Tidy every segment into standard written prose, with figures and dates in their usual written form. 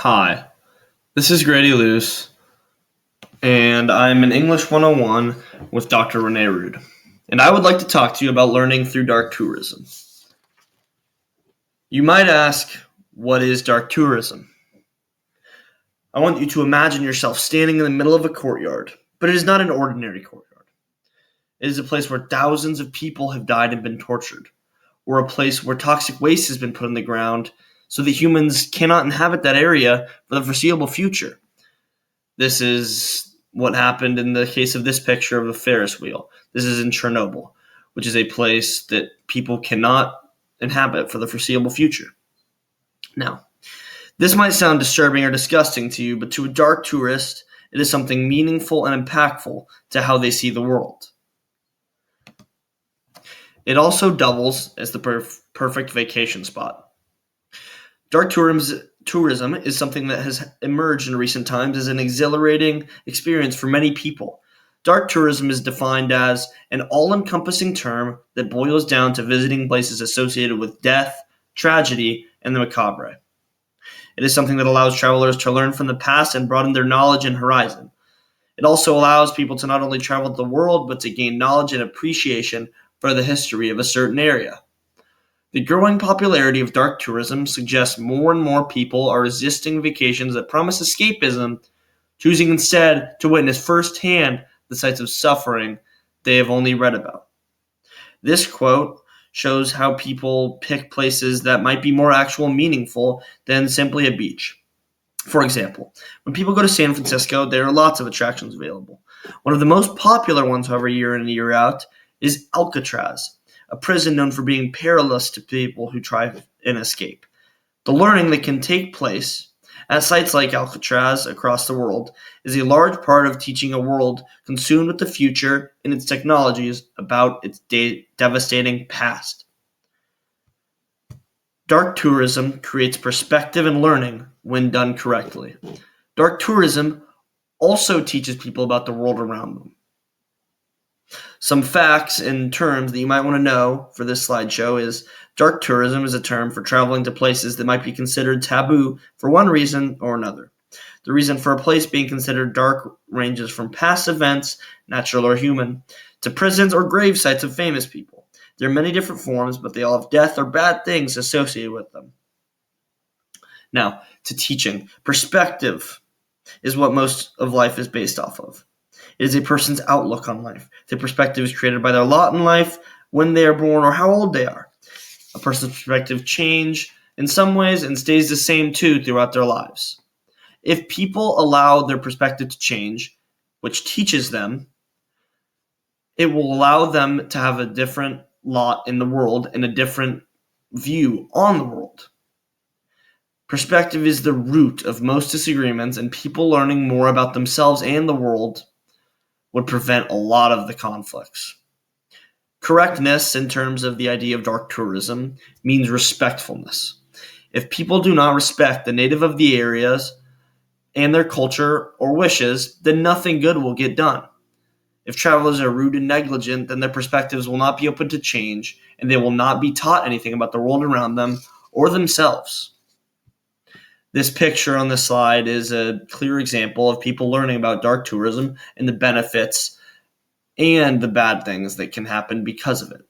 Hi, this is Grady Luce, and I'm in English 101 with Dr. Renee Rude. And I would like to talk to you about learning through dark tourism. You might ask, what is dark tourism? I want you to imagine yourself standing in the middle of a courtyard, but it is not an ordinary courtyard. It is a place where thousands of people have died and been tortured, or a place where toxic waste has been put in the ground so that humans cannot inhabit that area for the foreseeable future. This is what happened in the case of this picture of a Ferris wheel. This is in Chernobyl, which is a place that people cannot inhabit for the foreseeable future. Now, this might sound disturbing or disgusting to you, but to a dark tourist, it is something meaningful and impactful to how they see the world. It also doubles as the perfect vacation spot. Dark tourism is something that has emerged in recent times as an exhilarating experience for many people. Dark tourism is defined as an all-encompassing term that boils down to visiting places associated with death, tragedy, and the macabre. It is something that allows travelers to learn from the past and broaden their knowledge and horizon. It also allows people to not only travel the world, but to gain knowledge and appreciation for the history of a certain area. The growing popularity of dark tourism suggests more and more people are resisting vacations that promise escapism, choosing instead to witness firsthand the sights of suffering they have only read about. This quote shows how people pick places that might be more actual meaningful than simply a beach. For example, when people go to San Francisco, there are lots of attractions available. One of the most popular ones, however, year in and year out, is Alcatraz, a prison known for being perilous to people who try and escape. The learning that can take place at sites like Alcatraz across the world is a large part of teaching a world consumed with the future and its technologies about its devastating past. Dark tourism creates perspective and learning when done correctly. Dark tourism also teaches people about the world around them. Some facts and terms that you might want to know for this slideshow is dark tourism is a term for traveling to places that might be considered taboo for one reason or another. The reason for a place being considered dark ranges from past events, natural or human, to prisons or grave sites of famous people. There are many different forms, but they all have death or bad things associated with them. Now, to teaching. Perspective is what most of life is based off of. It is a person's outlook on life. Their perspective is created by their lot in life, when they are born, or how old they are. A person's perspective changes in some ways and stays the same too throughout their lives. If people allow their perspective to change, which teaches them, it will allow them to have a different lot in the world and a different view on the world. Perspective is the root of most disagreements, and people learning more about themselves and the world would prevent a lot of the conflicts. Correctness, in terms of the idea of dark tourism, means respectfulness. If people do not respect the native of the areas and their culture or wishes, then nothing good will get done. If travelers are rude and negligent, then their perspectives will not be open to change, and they will not be taught anything about the world around them or themselves. This picture on the slide is a clear example of people learning about dark tourism and the benefits and the bad things that can happen because of it.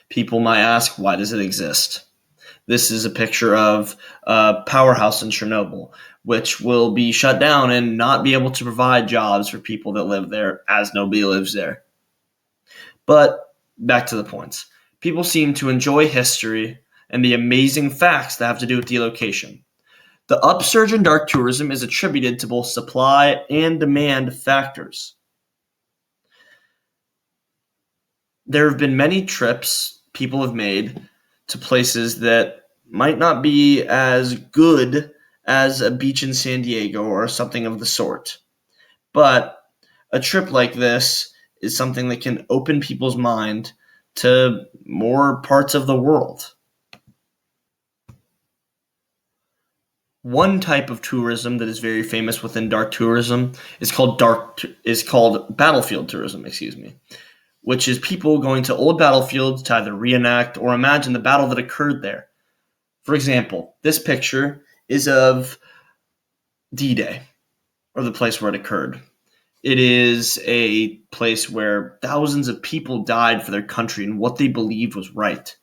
People might ask, why does it exist? This is a picture of a powerhouse in Chernobyl, which will be shut down and not be able to provide jobs for people that live there, as nobody lives there. But back to the points. People seem to enjoy history and the amazing facts that have to do with the location. The upsurge in dark tourism is attributed to both supply and demand factors. There have been many trips people have made to places that might not be as good as a beach in San Diego or something of the sort. But a trip like this is something that can open people's mind to more parts of the world. One type of tourism that is very famous within dark tourism is called battlefield tourism, which is people going to old battlefields to either reenact or imagine the battle that occurred there. For example, this picture is of D-Day, or the place where it occurred. It is a place where thousands of people died for their country and what they believed was right.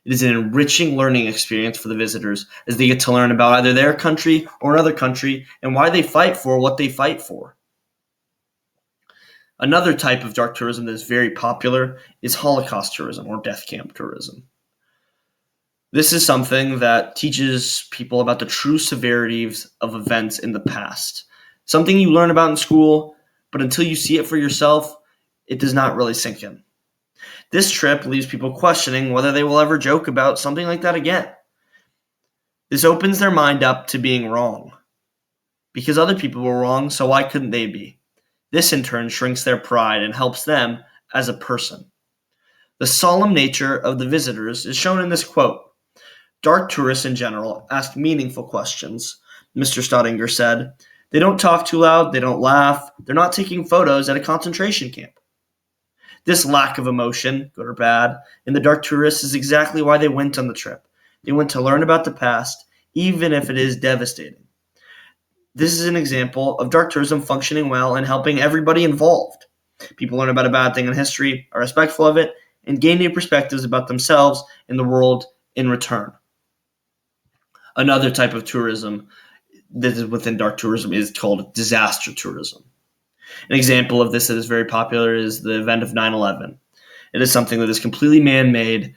It is an enriching learning experience for the visitors as they get to learn about either their country or another country and why they fight for what they fight for. Another type of dark tourism that is very popular is Holocaust tourism or death camp tourism. This is something that teaches people about the true severities of events in the past. Something you learn about in school, but until you see it for yourself, it does not really sink in. This trip leaves people questioning whether they will ever joke about something like that again. This opens their mind up to being wrong. Because other people were wrong, so why couldn't they be? This in turn shrinks their pride and helps them as a person. The solemn nature of the visitors is shown in this quote. Dark tourists in general ask meaningful questions, Mr. Staudinger said. They don't talk too loud, they don't laugh, they're not taking photos at a concentration camp. This lack of emotion, good or bad, in the dark tourists is exactly why they went on the trip. They went to learn about the past, even if it is devastating. This is an example of dark tourism functioning well and helping everybody involved. People learn about a bad thing in history, are respectful of it, and gain new perspectives about themselves and the world in return. Another type of tourism that is within dark tourism is called disaster tourism. An example of this that is very popular is the event of 9/11. It is something that is completely man-made,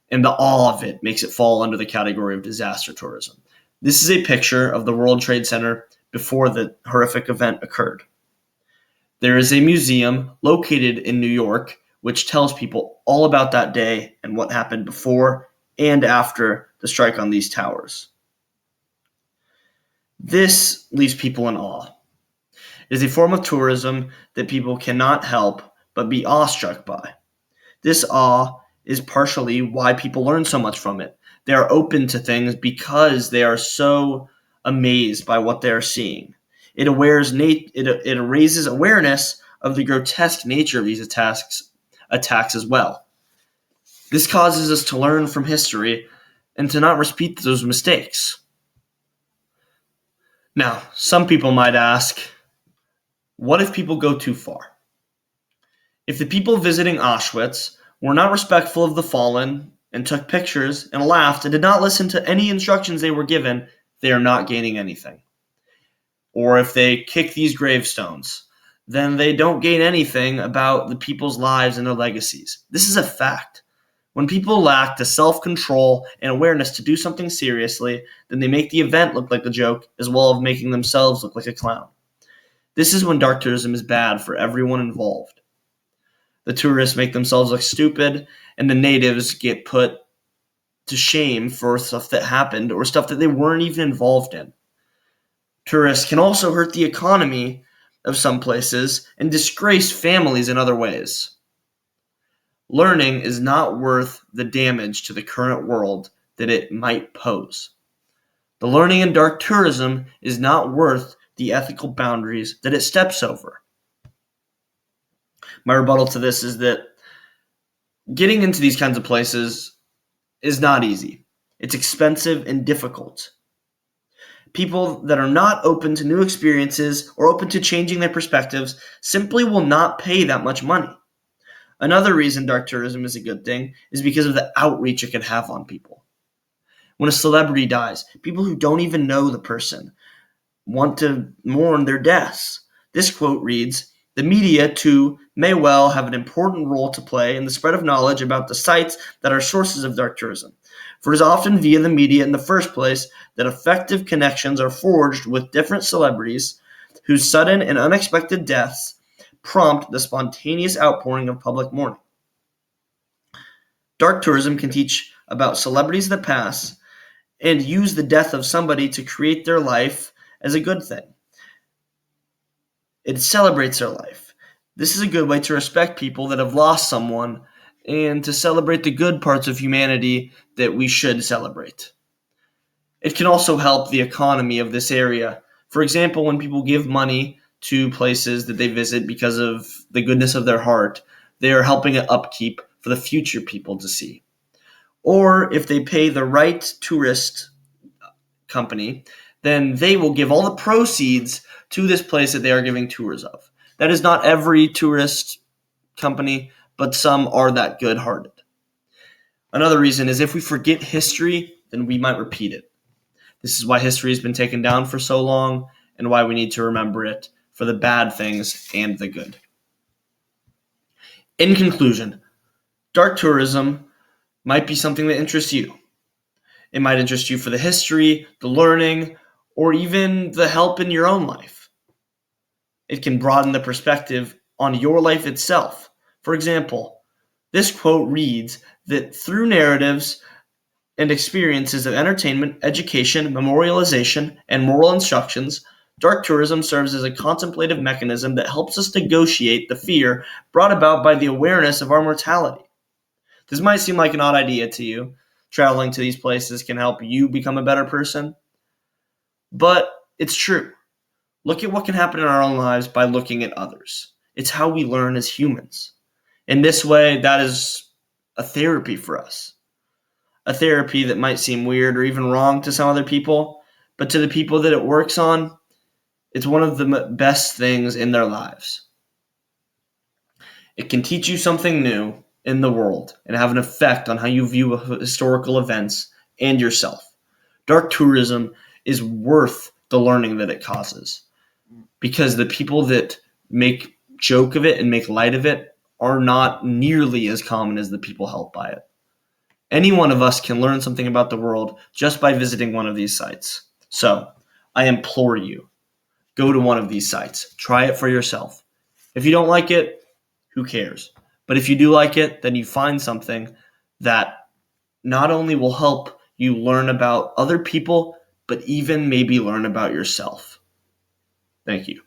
and the awe of it makes it fall under the category of disaster tourism. This is a picture of the World Trade Center before the horrific event occurred. There is a museum located in New York which tells people all about that day and what happened before and after the strike on these towers. This leaves people in awe. It is a form of tourism that people cannot help but be awestruck by. This awe is partially why people learn so much from it. They are open to things because they are so amazed by what they are seeing. It raises awareness of the grotesque nature of these attacks as well. This causes us to learn from history and to not repeat those mistakes. Now, some people might ask, what if people go too far? If the people visiting Auschwitz were not respectful of the fallen and took pictures and laughed and did not listen to any instructions they were given, they are not gaining anything. Or if they kick these gravestones, then they don't gain anything about the people's lives and their legacies. This is a fact. When people lack the self-control and awareness to do something seriously, then they make the event look like a joke as well as making themselves look like a clown. This is when dark tourism is bad for everyone involved. The tourists make themselves look stupid, and the natives get put to shame for stuff that happened or stuff that they weren't even involved in. Tourists can also hurt the economy of some places and disgrace families in other ways. Learning is not worth the damage to the current world that it might pose. The learning in dark tourism is not worth the ethical boundaries that it steps over. My rebuttal to this is that getting into these kinds of places is not easy. It's expensive and difficult. People that are not open to new experiences or open to changing their perspectives simply will not pay that much money. Another reason dark tourism is a good thing is because of the outreach it can have on people. When a celebrity dies, people who don't even know the person want to mourn their deaths. This quote reads, "The media, too, may well have an important role to play in the spread of knowledge about the sites that are sources of dark tourism. For it is often via the media in the first place that effective connections are forged with different celebrities whose sudden and unexpected deaths prompt the spontaneous outpouring of public mourning. Dark tourism can teach about celebrities that pass and use the death of somebody to create their life as a good thing. It celebrates their life. This is a good way to respect people that have lost someone and to celebrate the good parts of humanity that we should celebrate. It can also help the economy of this area. For example, when people give money to places that they visit because of the goodness of their heart, they are helping an upkeep for the future people to see. Or if they pay the right tourist company, then they will give all the proceeds to this place that they are giving tours of. That is not every tourist company, but some are that good-hearted. Another reason is if we forget history, then we might repeat it. This is why history has been taken down for so long and why we need to remember it for the bad things and the good. In conclusion, dark tourism might be something that interests you. It might interest you for the history, the learning, or even the help in your own life. It can broaden the perspective on your life itself. For example, this quote reads that through narratives and experiences of entertainment, education, memorialization, and moral instructions, dark tourism serves as a contemplative mechanism that helps us negotiate the fear brought about by the awareness of our mortality. This might seem like an odd idea to you. Traveling to these places can help you become a better person. But it's true. Look at what can happen in our own lives by looking at others. It's how we learn as humans. In this way, that is a therapy for us. A therapy that might seem weird or even wrong to some other people, but to the people that it works on, it's one of the best things in their lives. It can teach you something new in the world and have an effect on how you view historical events and yourself. Dark tourism is worth the learning that it causes because the people that make joke of it and make light of it are not nearly as common as the people helped by it. Any one of us can learn something about the world just by visiting one of these sites. So, I implore you, go to one of these sites. Try it for yourself. If you don't like it, who cares? But if you do like it, then you find something that not only will help you learn about other people, but even maybe learn about yourself. Thank you.